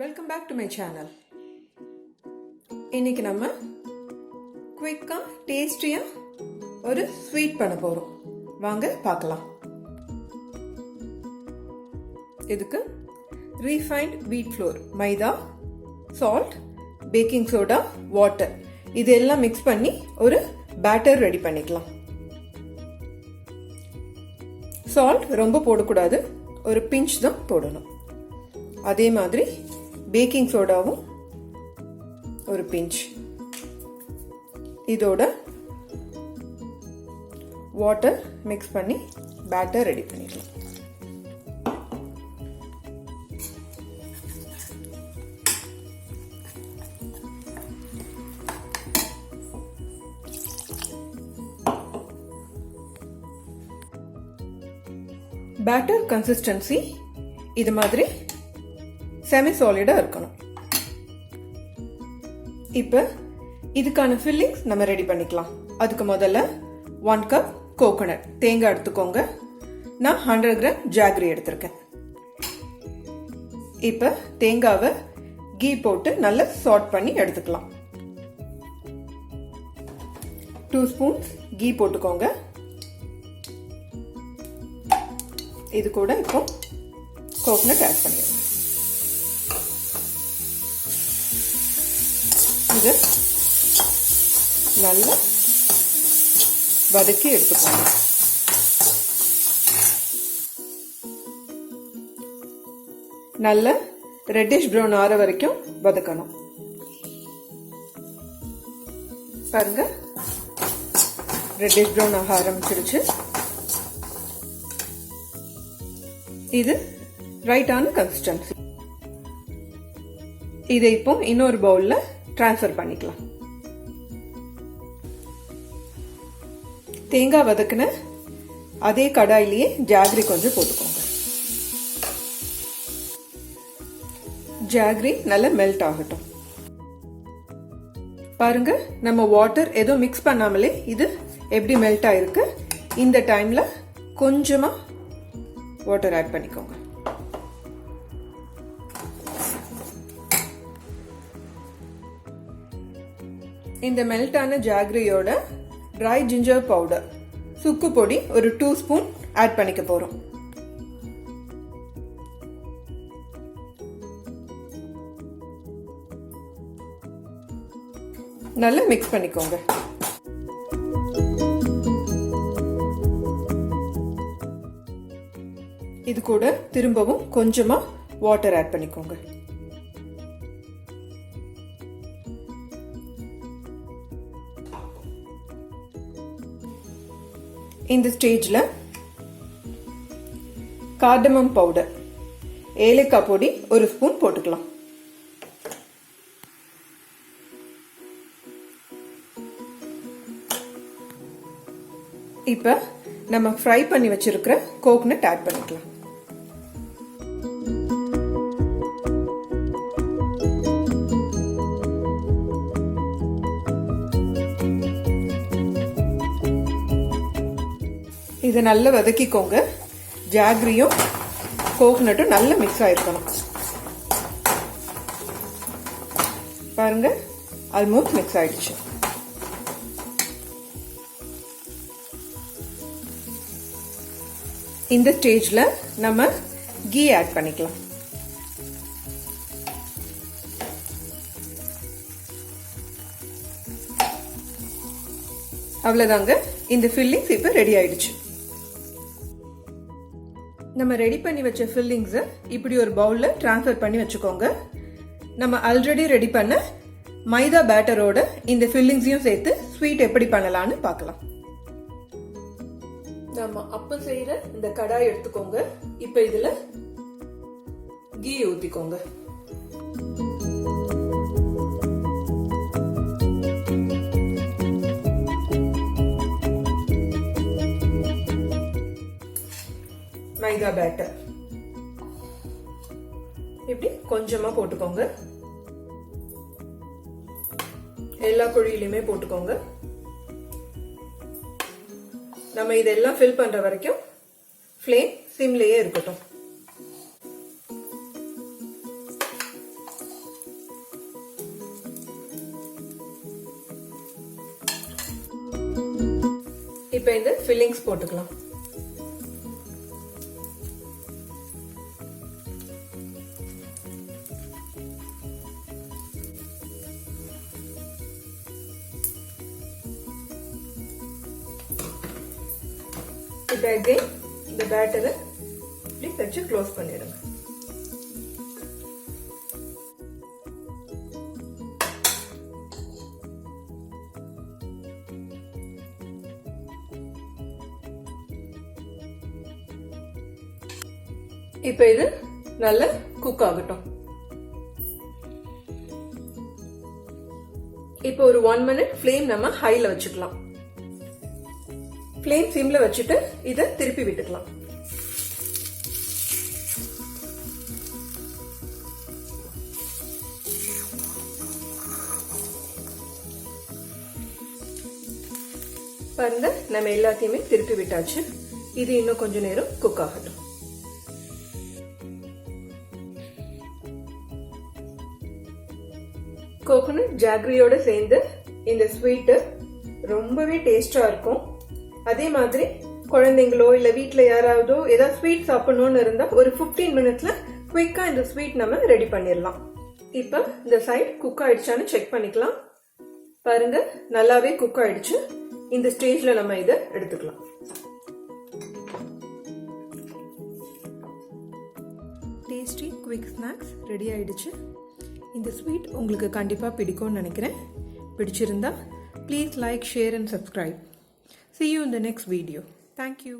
Welcome back to my channel. இன்னைக்கு நம்ம குவிக்கா டேஸ்டியா ஒரு ஸ்வீட் பண்ண போறோம். வாங்க பார்க்கலாம். இதுக்கு ரீஃபைண்ட் வீட் ஃப்ளோர், மைதா, சால்ட், பேக்கிங் சோடா, வாட்டர் இது எல்லாம் மிக்ஸ் பண்ணி ஒரு பேட்டர் ரெடி பண்ணிக்கலாம். சால்ட் ரொம்ப போடக்கூடாது, ஒரு பிஞ்ச் தான் போடணும். அதே மாதிரி பேக்கிங் சோடாவும் ஒரு பிஞ்ச், இதோட வாட்டர் மிக்ஸ் பண்ணி பேட்டர் ரெடி பண்ணிடலாம். பேட்டர் கன்சிஸ்டன்சி இது மாதிரி செமி சாலிடா இருக்கணும். இப்ப இதுக்கான ஃபில்லிங்ஸ் நம்ம ரெடி பண்ணிக்கலாம். அதுக்கு முதல்ல 1 கப் கோகோனட் தேங்காய் எடுத்துக்கோங்க. நான் 100 கிராம் ஜாகரி எடுத்திருக்கேன். இப்ப தேங்காவை கீ போட்டு நல்லா சாட் பண்ணி எடுத்துக்கலாம். 2 ஸ்பூன்ஸ் கீ போட்டுக்கோங்க. இது கூட இப்போ கோகோனட் ஆட் பண்ணிடுங்க. இது நல்லா வதக்கி எடுத்துக்கோங்க. நல்ல ரெட்டிஷ் ப்ரௌன் ஆற வரைக்கும் வதக்கணும். பாருங்க, ரெட்டிஷ் ப்ரௌன் ஆக ஆரம்பிச்சிருச்சு. இது ரைட்டான கன்சிஸ்டன்சி. இதை இப்போ இன்னொரு பவுல்ல டிரான்ஸ்ஃபர் பண்ணிக்கலாம். தேங்காய் வதக்குன அதே கடாயிலேயே ஜாகரி கொஞ்சம் போட்டுக்கோங்க. ஜாகரி நல்லா மெல்ட் ஆகட்டும். பாருங்க, நம்ம வாட்டர் ஏதோ மிக்ஸ் பண்ணாமலே இது எப்படி மெல்ட் ஆயிருக்கு. இந்த டைம்ல கொஞ்சமா வாட்டர் ஆட் பண்ணிக்கோங்க. இந்த மெல்டான ஜாகரியோட ட்ரை ஜிஞ்சர் பவுடர், சுக்கு பொடி ஒரு 2 ஸ்பூன் ஆட் பண்ணிக்க போறோம். நல்லா மிக்ஸ் பண்ணிக்கோங்க. இது கூட திரும்பவும் கொஞ்சமா வாட்டர் ஆட் பண்ணிக்கோங்க. இந்த ஸ்டேஜ்ல cardamom பவுடர், ஏலக்காய் பொடி 1 ஸ்பூன் போட்டுக்கலாம். இப்ப நம்ம ஃப்ரை பண்ணி வச்சிருக்கிற கோகோனட் ஆட் பண்ணிக்கலாம். இதை நல்லா வதக்கிக்கோங்க. ஜாகரியும் கோகோனட்டும் நல்லா மிக்ஸ் ஆயிருக்கணும். பாருங்க, ஆல்மோஸ்ட் மிக்ஸ் ஆயிடுச்சு. இந்த ஸ்டேஜ்ல நம்ம கீ ஆட் பண்ணிக்கலாம். அவ்வளவுதாங்க, இந்த ஃபில்லிங்ஸ் இப்ப ரெடி ஆயிடுச்சு. நம்ம ரெடி பண்ணி வச்ச ஃபில்லிங்ஸ் இப்படி ஒரு பவுல்ல டிரான்ஸ்ஃபர் பண்ணி வச்சுக்கோங்க. நம்ம ஆல்ரெடி ரெடி பண்ண மைதா பேட்டரோட இந்த ஃபில்லிங்ஸையும் சேர்த்து ஸ்வீட் எப்படி பண்ணலாம்னு பார்க்கலாம். நம்ம அப்பம் செய்யற இந்த கடாய் எடுத்துக்கோங்க. இப்ப இதுல கீ ஊத்திக்கோங்க. மைதா பேட்டர் இப்படி கொஞ்சமா போட்டுக்கோங்க. எல்லா குழியிலுமே போட்டுக்கோங்க. நம்ம இதெல்லாம் ஃபில் பண்ற வரைக்கும் ஃப்ளேம் சிம்லயே இருக்கட்டும். இப்போ இந்த ஃபில்லிங்ஸ் போட்டுக்கலாம். இப்போ அகைன் இந்த பேட்டரை இப்படி வச்சு க்ளோஸ் பண்ணிடுங்க. இப்போ இது நல்லா குக் ஆகட்டும். இப்போ ஒரு 1 minute ஃப்ளேம் நம்ம ஹைல வச்சுக்கலாம். ஃப்ளேம் சிம்ல வச்சுட்டு இதை திருப்பி விட்டுக்கலாம். பாருங்க, நம்ம எல்லாத்தையுமே திருப்பி விட்டாச்சு. இது இன்னும் கொஞ்ச நேரம் குக் ஆகட்டும். கோகோனட் ஜாகரியோட சேர்ந்து இந்த ஸ்வீட் ரொம்பவே டேஸ்டா இருக்கும். அதே மாதிரி குழந்தைங்களோ இல்ல வீட்டுல யாராவது ஏதாவது ஸ்வீட் சாப்பிடணும்னு இருந்தா ஒரு 15 minutesல குயிக்கா இந்த ஸ்வீட் நம்ம ரெடி பண்ணிடலாம். இப்ப இந்த சைடு குக் ஆயிடுச்சான்னு செக் பண்ணிக்கலாம். பாருங்க, நல்லாவே குக் ஆயிடுச்சு. இந்த ஸ்டேஜ்ல நம்ம இதை எடுத்துக்கலாம். டேஸ்டி குவிக் ஸ்நாக்ஸ் ரெடி ஆயிடுச்சு. இந்த ஸ்வீட் உங்களுக்கு கண்டிப்பா பிடிக்கும்னு நினைக்கிறேன். பிடிச்சிருந்தா please like, share and subscribe. See you in the next video. Thank you.